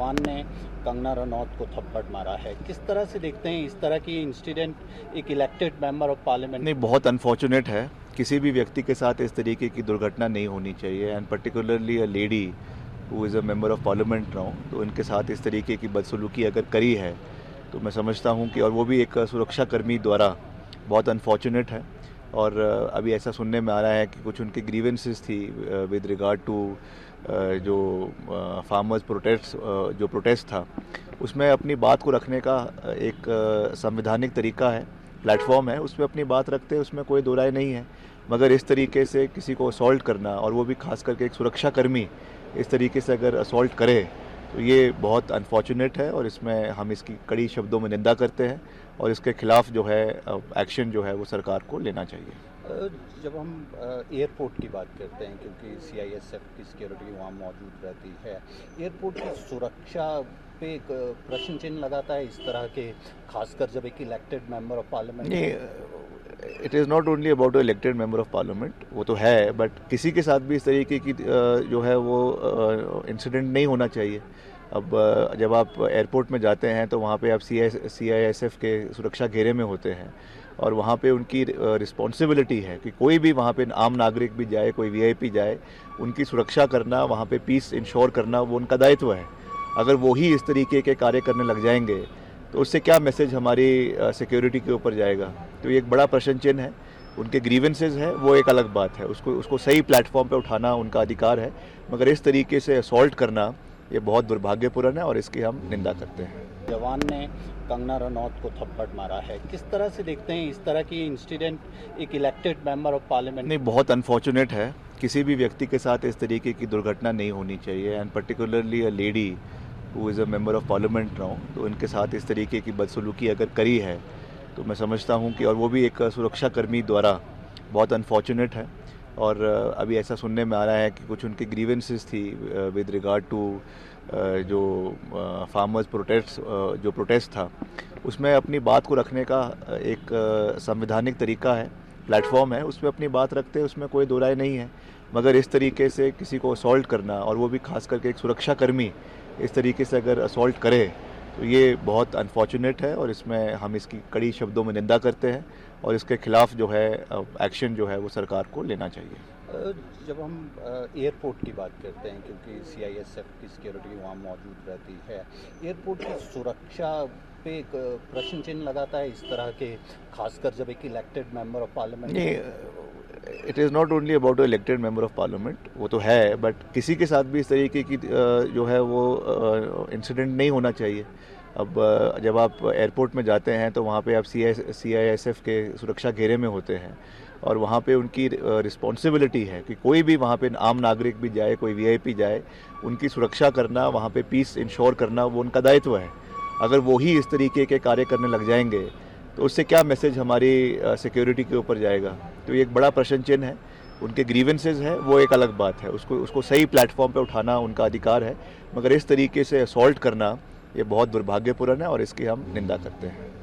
जवान ने कंगना रनौत को थप्पड़ मारा है। किस तरह से देखते हैं इस तरह की इंसिडेंट एक इलेक्टेड मेंबर ऑफ पार्लियामेंट? नहीं, बहुत अनफॉर्चुनेट है। किसी भी व्यक्ति के साथ इस तरीके की दुर्घटना नहीं होनी चाहिए and particularly a lady who is a member of parliament now, तो इनके साथ इस तरीके की बदसलूकी अगर करी है तो मैं समझता हूं कि, और वो भी एक सुरक्षा कर्मी द्वारा, बहुत अनफॉर्चुनेट है। और अभी ऐसा सुनने में आ रहा है कि कुछ उनकी ग्रीवेंसेस थी विद रिगार्ड टू जो फार्मर्स प्रोटेस्ट, जो प्रोटेस्ट था, उसमें अपनी बात को रखने का एक संवैधानिक तरीका है, प्लेटफॉर्म है, उसमें अपनी बात रखते हैं, उसमें कोई दो राय नहीं है। मगर इस तरीके से किसी को असॉल्ट करना, और वो भी खास करके एक सुरक्षा कर्मी इस तरीके से अगर असॉल्ट करे, तो ये बहुत अनफॉर्चुनेट है और इसमें हम इसकी कड़ी शब्दों में निंदा करते हैं और इसके खिलाफ जो है एक्शन जो है वो सरकार को लेना चाहिए। जब हम एयरपोर्ट की बात करते हैं, क्योंकि सीआईएसएफ की सिक्योरिटी वहाँ मौजूद रहती है, एयरपोर्ट की सुरक्षा पे एक प्रश्न चिन्ह लगाता है इस तरह के, खासकर जब एक इलेक्टेड मेंबर ऑफ पार्लियामेंट। नहीं, it is not only about elected member of parliament, वो तो है, बट किसी के साथ भी इस तरीके की जो है वो इंसिडेंट नहीं होना चाहिए। अब जब आप एयरपोर्ट में जाते हैं तो वहाँ पे आप सीआईएसएफ के सुरक्षा घेरे में होते हैं और वहाँ पे उनकी रिस्पॉन्सिबिलिटी है कि कोई भी वहाँ पे आम नागरिक भी जाए, कोई वीआईपी जाए, उनकी सुरक्षा करना, वहाँ पे पीस इंश्योर करना, वो उनका दायित्व है। अगर वो ही इस तरीके के कार्य करने लग जाएंगे तो उससे क्या मैसेज हमारी सिक्योरिटी के ऊपर जाएगा? तो ये एक बड़ा प्रश्न चिन्ह है। उनके ग्रीवेंसेज हैं, वो एक अलग बात है, उसको सही प्लेटफॉर्म पे उठाना उनका अधिकार है, मगर इस तरीके से असॉल्ट करना ये बहुत दुर्भाग्यपूर्ण है और इसकी हम निंदा करते हैं। जवान ने कंगना रनौत को थप्पड़ मारा है। किस तरह से देखते हैं इस तरह की इंसिडेंट एक इलेक्टेड मेंबर ऑफ पार्लियामेंट? नहीं, बहुत अनफॉर्चुनेट है। किसी भी व्यक्ति के साथ इस तरीके की दुर्घटना नहीं होनी चाहिए and particularly a lady who is a member of parliament now, तो इनके साथ इस तरीके की बदसलूकी अगर करी है तो मैं समझता हूं कि, और वो भी एक सुरक्षा कर्मी द्वारा, बहुत अनफॉर्चुनेट है। और अभी ऐसा सुनने में आ रहा है कि कुछ उनकी ग्रीवेंसेस थी विद रिगार्ड टू जो फार्मर्स प्रोटेस्ट, जो प्रोटेस्ट था, उसमें अपनी बात को रखने का एक संवैधानिक तरीका है, प्लेटफॉर्म है, उसमें अपनी बात रखते हैं, उसमें कोई दो राय नहीं है। मगर इस तरीके से किसी को असॉल्ट करना, और वो भी खास करके एक सुरक्षा कर्मी इस तरीके से अगर असॉल्ट करे, तो ये बहुत अनफॉर्चुनेट है और इसमें हम इसकी कड़ी शब्दों में निंदा करते हैं और इसके खिलाफ जो है एक्शन जो है वो सरकार को लेना चाहिए। जब हम एयरपोर्ट की बात करते हैं, क्योंकि सीआईएसएफ की सिक्योरिटी वहाँ मौजूद रहती है, एयरपोर्ट की सुरक्षा पे एक प्रश्न चिन्ह लगाता है इस तरह के, खासकर जब एक इलेक्टेड मेंबर ऑफ पार्लियामेंट। नहीं, it is not only about elected member of parliament, वो तो है, बट किसी के साथ भी इस तरीके की जो है वो इंसिडेंट नहीं होना चाहिए। अब जब आप एयरपोर्ट में जाते हैं तो वहाँ पे आप सीआईएसएफ के सुरक्षा घेरे में होते हैं और वहाँ पे उनकी रिस्पॉन्सिबिलिटी है कि कोई भी वहाँ पे आम नागरिक भी जाए, कोई वीआईपी जाए, उनकी सुरक्षा करना, वहाँ पे पीस इंश्योर करना, वो उनका दायित्व है। अगर वो ही इस तरीके के कार्य करने लग जाएंगे तो उससे क्या मैसेज हमारी सिक्योरिटी के ऊपर जाएगा? तो ये एक बड़ा प्रश्न चिन्ह है। उनके ग्रीवेंसेज हैं, वो एक अलग बात है, उसको सही प्लेटफॉर्म पे उठाना उनका अधिकार है, मगर इस तरीके से असॉल्ट करना ये बहुत दुर्भाग्यपूर्ण है और इसकी हम निंदा करते हैं।